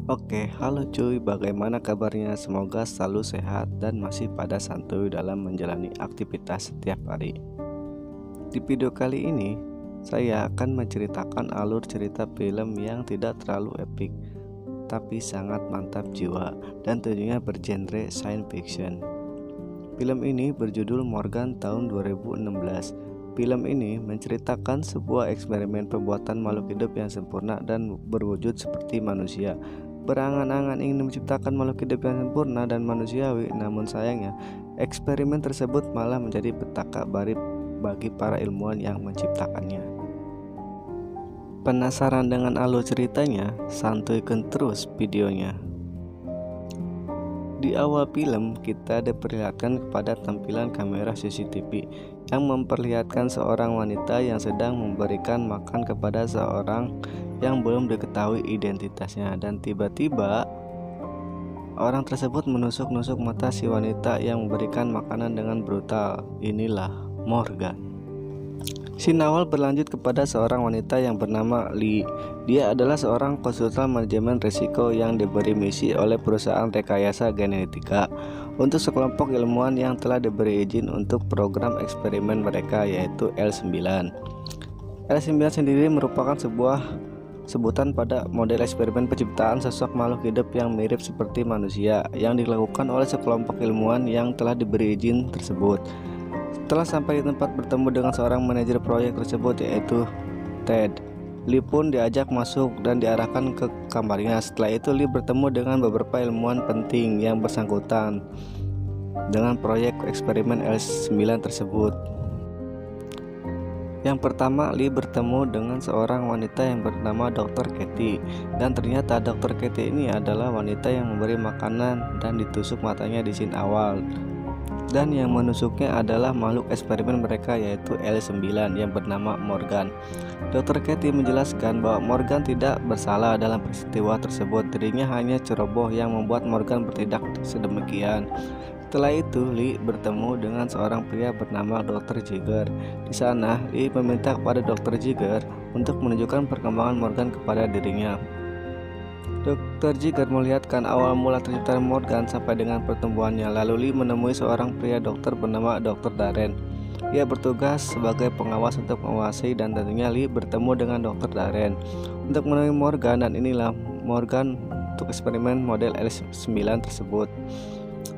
Oke, halo cuy, bagaimana kabarnya? Semoga selalu sehat dan masih pada santuy dalam menjalani aktivitas setiap hari. Di video kali ini, saya akan menceritakan alur cerita film yang tidak terlalu epik, tapi sangat mantap jiwa dan tentunya bergenre science fiction. Film ini berjudul Morgan tahun 2016. Film ini menceritakan sebuah eksperimen pembuatan makhluk hidup yang sempurna dan berwujud seperti manusia. Berangan-angan ingin menciptakan makhluk hidup yang sempurna dan manusiawi, namun sayangnya eksperimen tersebut malah menjadi petaka baru bagi para ilmuwan yang menciptakannya. Penasaran dengan alur ceritanya? Santuikan terus videonya. Di awal film, kita diperlihatkan kepada tampilan kamera CCTV yang memperlihatkan seorang wanita yang sedang memberikan makan kepada seorang yang belum diketahui identitasnya, dan tiba-tiba orang tersebut menusuk-nusuk mata si wanita yang memberikan makanan dengan brutal. Inilah Morgan. Scene awal berlanjut kepada seorang wanita yang bernama Lee. Dia adalah seorang konsultan manajemen risiko yang diberi misi oleh perusahaan rekayasa genetika untuk sekelompok ilmuwan yang telah diberi izin untuk program eksperimen mereka, yaitu L9. L9 sendiri merupakan sebuah sebutan pada model eksperimen penciptaan sosok makhluk hidup yang mirip seperti manusia yang dilakukan oleh sekelompok ilmuwan yang telah diberi izin tersebut. Setelah sampai di tempat bertemu dengan seorang manajer proyek tersebut, yaitu Ted, Lee pun diajak masuk dan diarahkan ke kamarnya. Setelah itu Lee bertemu dengan beberapa ilmuwan penting yang bersangkutan dengan proyek eksperimen L9 tersebut. Yang pertama, Lee bertemu dengan seorang wanita yang bernama Dr. Katie, dan ternyata Dr. Katie ini adalah wanita yang memberi makanan dan ditusuk matanya di scene awal. Dan yang menusuknya adalah makhluk eksperimen mereka, yaitu L9 yang bernama Morgan. Dr. Katie menjelaskan bahwa Morgan tidak bersalah dalam peristiwa tersebut. Dirinya hanya ceroboh yang membuat Morgan bertindak sedemikian. Setelah itu, Lee bertemu dengan seorang pria bernama Dr. Jigger. Di sana, Lee meminta kepada Dr. Jigger untuk menunjukkan perkembangan Morgan kepada dirinya. Dr. Jigger melihatkan awal mula terciptanya Morgan sampai dengan pertumbuhannya. Lalu Lee menemui seorang pria dokter bernama Dr. Darren. Ia bertugas sebagai pengawas untuk menguasai, dan tentunya Lee bertemu dengan Dr. Darren untuk menemui Morgan, dan inilah Morgan untuk eksperimen model L9 tersebut.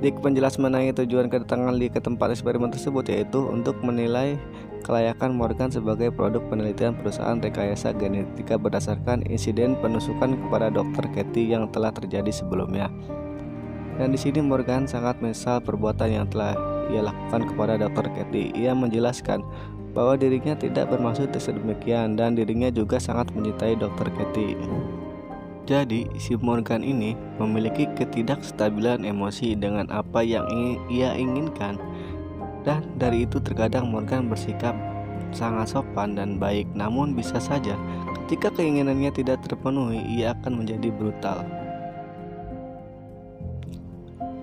Dick penjelas mengenai tujuan kedatangan Lee ke tempat eksperimen tersebut, yaitu untuk menilai kelayakan Morgan sebagai produk penelitian perusahaan rekayasa genetika berdasarkan insiden penusukan kepada Dr. Katie yang telah terjadi sebelumnya. Dan di sini Morgan sangat menyesal perbuatan yang telah ia lakukan kepada Dr. Katie. Ia menjelaskan bahwa dirinya tidak bermaksud sedemikian dan dirinya juga sangat mencintai Dr. Katie. Jadi, si Morgan ini memiliki ketidakstabilan emosi dengan apa yang ia inginkan. Dan dari itu terkadang Morgan bersikap sangat sopan dan baik, namun bisa saja ketika keinginannya tidak terpenuhi, ia akan menjadi brutal.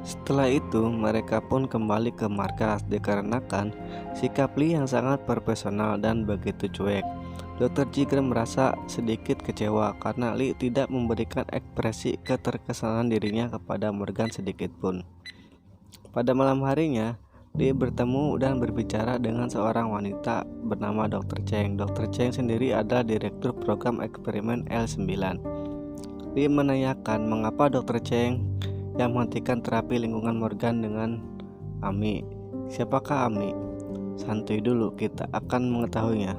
Setelah itu mereka pun kembali ke markas dikarenakan sikap Lee yang sangat profesional dan begitu cuek. Dr. Jigger merasa sedikit kecewa karena Lee tidak memberikan ekspresi keterkesanan dirinya kepada Morgan sedikit pun. Pada malam harinya, Lee bertemu dan berbicara dengan seorang wanita bernama Dr. Cheng. Dr. Cheng sendiri adalah direktur program eksperimen L9. Lee menanyakan mengapa Dr. Cheng yang menghentikan terapi lingkungan Morgan dengan Ami. Siapakah Ami? Santuy dulu, kita akan mengetahuinya.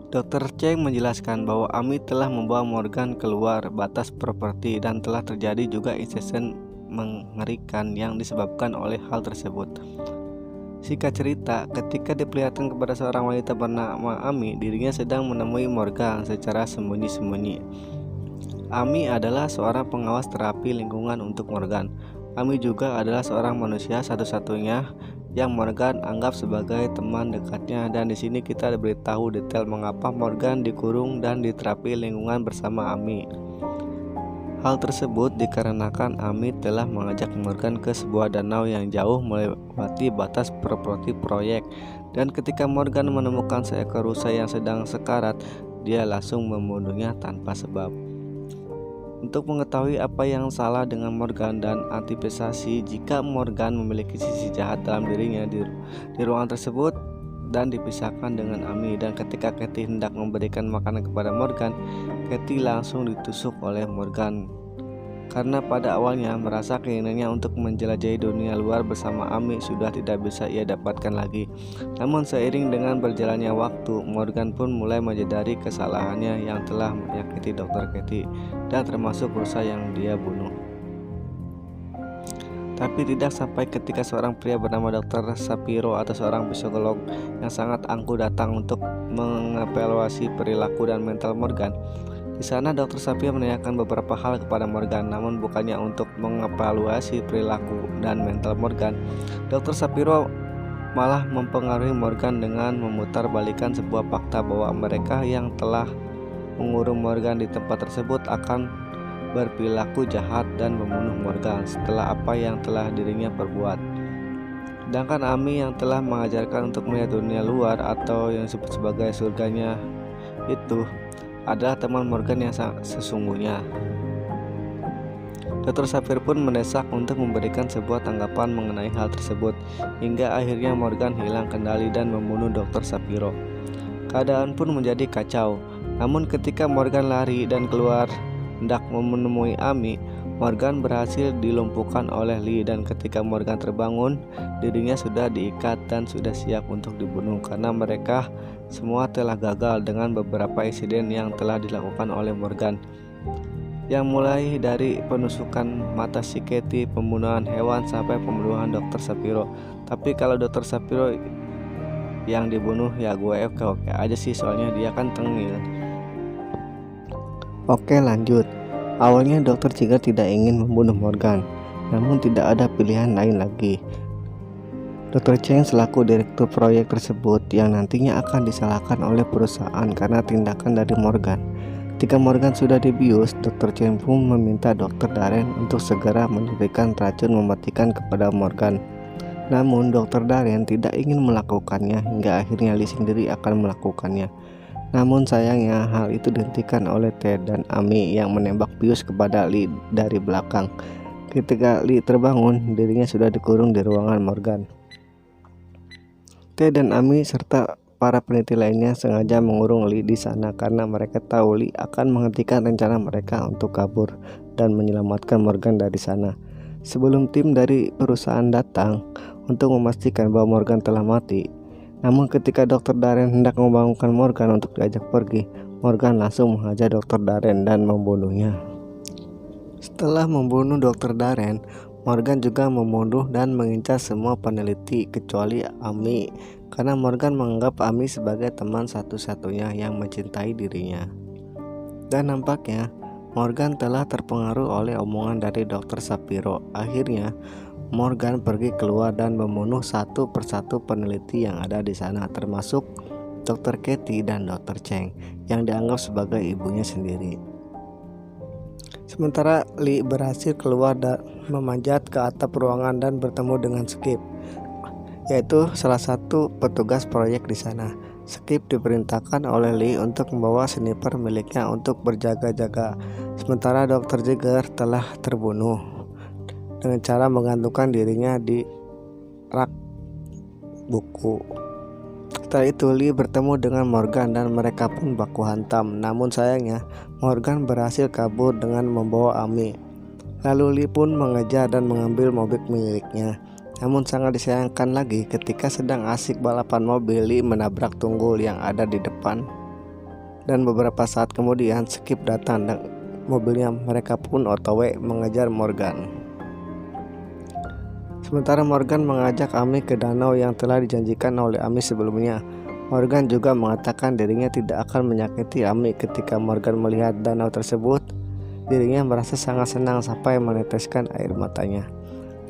Dr. Cheng menjelaskan bahwa Ami telah membawa Morgan keluar batas properti dan telah terjadi juga insiden mengerikan yang disebabkan oleh hal tersebut. Singkat cerita, ketika diperlihatkan kepada seorang wanita bernama Ami, dirinya sedang menemui Morgan secara sembunyi-sembunyi. Ami adalah seorang pengawas terapi lingkungan untuk Morgan. Ami juga adalah seorang manusia satu-satunya yang Morgan anggap sebagai teman dekatnya, dan di sini kita diberitahu detail mengapa Morgan dikurung dan diterapi lingkungan bersama Ami. Hal tersebut dikarenakan Ami telah mengajak Morgan ke sebuah danau yang jauh melewati batas properti proyek, dan ketika Morgan menemukan seekor rusa yang sedang sekarat, dia langsung membunuhnya tanpa sebab. Untuk mengetahui apa yang salah dengan Morgan dan antisipasi jika Morgan memiliki sisi jahat dalam dirinya di ruangan tersebut dan dipisahkan dengan Amy, dan ketika Katie hendak memberikan makanan kepada Morgan, Katie langsung ditusuk oleh Morgan karena pada awalnya merasa keinginannya untuk menjelajahi dunia luar bersama Amy sudah tidak bisa ia dapatkan lagi. Namun seiring dengan berjalannya waktu, Morgan pun mulai menyadari kesalahannya yang telah menyakiti Dr. Katie dan termasuk rusa yang dia bunuh. Tapi tidak sampai ketika seorang pria bernama Dr. Shapiro atau seorang psikolog yang sangat angkuh datang untuk mengevaluasi perilaku dan mental Morgan. Di sana Dr. Shapiro menanyakan beberapa hal kepada Morgan, namun bukannya untuk mengevaluasi perilaku dan mental Morgan. Dr. Shapiro malah mempengaruhi Morgan dengan memutarbalikkan sebuah fakta bahwa mereka yang telah mengurung Morgan di tempat tersebut akan berperilaku jahat dan membunuh Morgan setelah apa yang telah dirinya perbuat. Sedangkan Amy yang telah mengajarkan untuk melihat dunia luar atau yang disebut sebagai surganya itu adalah teman Morgan yang sesungguhnya. Dr. Shapiro pun mendesak untuk memberikan sebuah tanggapan mengenai hal tersebut, hingga akhirnya Morgan hilang kendali dan membunuh Dr. Shapiro. Keadaan pun menjadi kacau. Namun ketika Morgan lari dan keluar hendak menemui Amy, Morgan berhasil dilumpuhkan oleh Lee, dan ketika Morgan terbangun, dirinya sudah diikat dan sudah siap untuk dibunuh karena mereka semua telah gagal dengan beberapa insiden yang telah dilakukan oleh Morgan, yang mulai dari penusukan mata si Katie, pembunuhan hewan, sampai pembunuhan Dr. Shapiro. Tapi kalau Dr. Shapiro yang dibunuh ya gue oke aja sih, soalnya dia kan tengil. Oke, lanjut. Awalnya Dr. Jigger tidak ingin membunuh Morgan, namun tidak ada pilihan lain lagi. Dr. Cheng selaku direktur proyek tersebut yang nantinya akan disalahkan oleh perusahaan karena tindakan dari Morgan. Ketika Morgan sudah dibius, Dr. Cheng pun meminta Dr. Darren untuk segera menyuntikkan racun mematikan kepada Morgan. Namun Dr. Darren tidak ingin melakukannya hingga akhirnya Lee sendiri akan melakukannya. Namun sayangnya hal itu dihentikan oleh Ted dan Amy yang menembak bius kepada Lee dari belakang. Ketika Lee terbangun, dirinya sudah dikurung di ruangan Morgan. Ted dan Amy serta para peneliti lainnya sengaja mengurung Lee di sana karena mereka tahu Lee akan menghentikan rencana mereka untuk kabur dan menyelamatkan Morgan dari sana. Sebelum tim dari perusahaan datang untuk memastikan bahwa Morgan telah mati, namun ketika Dr. Darren hendak membangunkan Morgan untuk diajak pergi, Morgan langsung menghajar Dr. Darren dan membunuhnya. Setelah membunuh Dr. Darren, Morgan juga membunuh dan mengincar semua peneliti kecuali Amy, karena Morgan menganggap Amy sebagai teman satu-satunya yang mencintai dirinya. Dan nampaknya Morgan telah terpengaruh oleh omongan dari Dr. Shapiro. Akhirnya Morgan pergi keluar dan membunuh satu persatu peneliti yang ada di sana, termasuk Dr. Katie dan Dr. Cheng yang dianggap sebagai ibunya sendiri. Sementara Lee berhasil keluar dan memanjat ke atap ruangan dan bertemu dengan Skip, yaitu salah satu petugas proyek di sana. Skip diperintahkan oleh Lee untuk membawa sniper miliknya untuk berjaga-jaga, sementara Dr. Jigger telah terbunuh dengan cara menggantungkan dirinya di rak buku. Setelah itu Lee bertemu dengan Morgan dan mereka pun baku hantam. Namun sayangnya Morgan berhasil kabur dengan membawa Amy. Lalu Lee pun mengejar dan mengambil mobil miliknya. Namun sangat disayangkan lagi, ketika sedang asik balapan mobil, Lee menabrak tunggul yang ada di depan. Dan beberapa saat kemudian Skip datang dan mobilnya mereka pun OTW mengejar Morgan. Sementara Morgan mengajak Amy ke danau yang telah dijanjikan oleh Amy sebelumnya. Morgan juga mengatakan dirinya tidak akan menyakiti Amy. Ketika Morgan melihat danau tersebut, dirinya merasa sangat senang sampai meneteskan air matanya.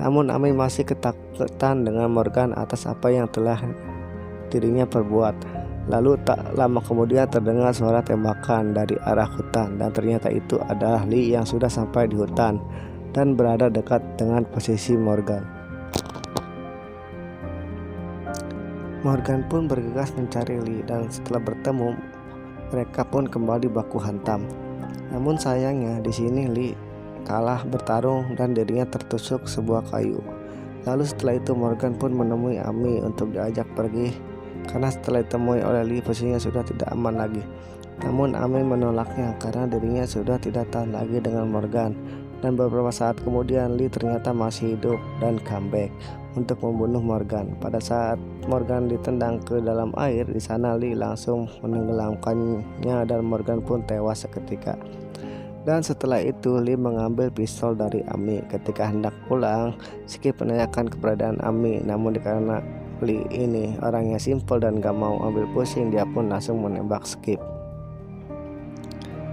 Namun Amy masih ketakutan dengan Morgan atas apa yang telah dirinya perbuat. Lalu tak lama kemudian terdengar suara tembakan dari arah hutan, dan ternyata itu adalah Lee yang sudah sampai di hutan dan berada dekat dengan posisi Morgan. Morgan pun bergegas mencari Lee, dan setelah bertemu mereka pun kembali baku hantam. Namun sayangnya di sini Lee kalah bertarung dan dirinya tertusuk sebuah kayu. Lalu setelah itu Morgan pun menemui Amy untuk diajak pergi karena setelah ditemui oleh Lee posisinya sudah tidak aman lagi. Namun Amy menolaknya karena dirinya sudah tidak tahan lagi dengan Morgan. Dan beberapa saat kemudian Lee ternyata masih hidup dan comeback untuk membunuh Morgan. Pada saat Morgan ditendang ke dalam air, di sana Lee langsung menenggelamkannya dan Morgan pun tewas seketika. Dan setelah itu Lee mengambil pistol dari Amy. Ketika hendak pulang, Skip menanyakan keberadaan Amy. Namun karena Lee ini orangnya simpel dan gak mau ambil pusing, dia pun langsung menembak Skip.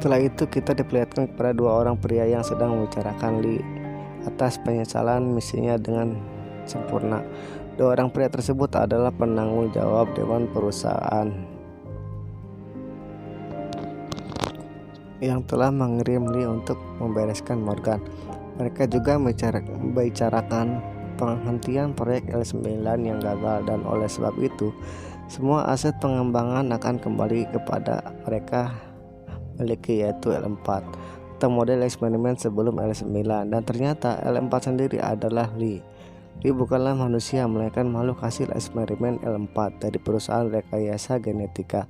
Setelah itu kita diperlihatkan kepada dua orang pria yang sedang membicarakan Lee atas penyesalan misinya dengan sempurna. Dua orang pria tersebut adalah penanggung jawab dewan perusahaan yang telah mengirim Lee untuk membereskan Morgan. Mereka juga membicarakan penghentian proyek L9 yang gagal, dan oleh sebab itu semua aset pengembangan akan kembali kepada mereka miliki, yaitu L4 atau model eksperimen sebelum L9. Dan ternyata L4 sendiri adalah Lee. Lee bukanlah manusia melainkan makhluk hasil eksperimen L4 dari perusahaan rekayasa genetika.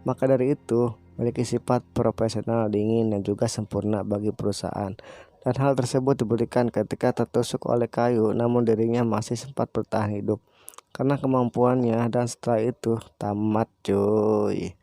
Maka dari itu memiliki sifat profesional, dingin, dan juga sempurna bagi perusahaan. Dan hal tersebut dibuktikan ketika tertusuk oleh kayu, namun dirinya masih sempat bertahan hidup karena kemampuannya. Dan setelah itu tamat cuy.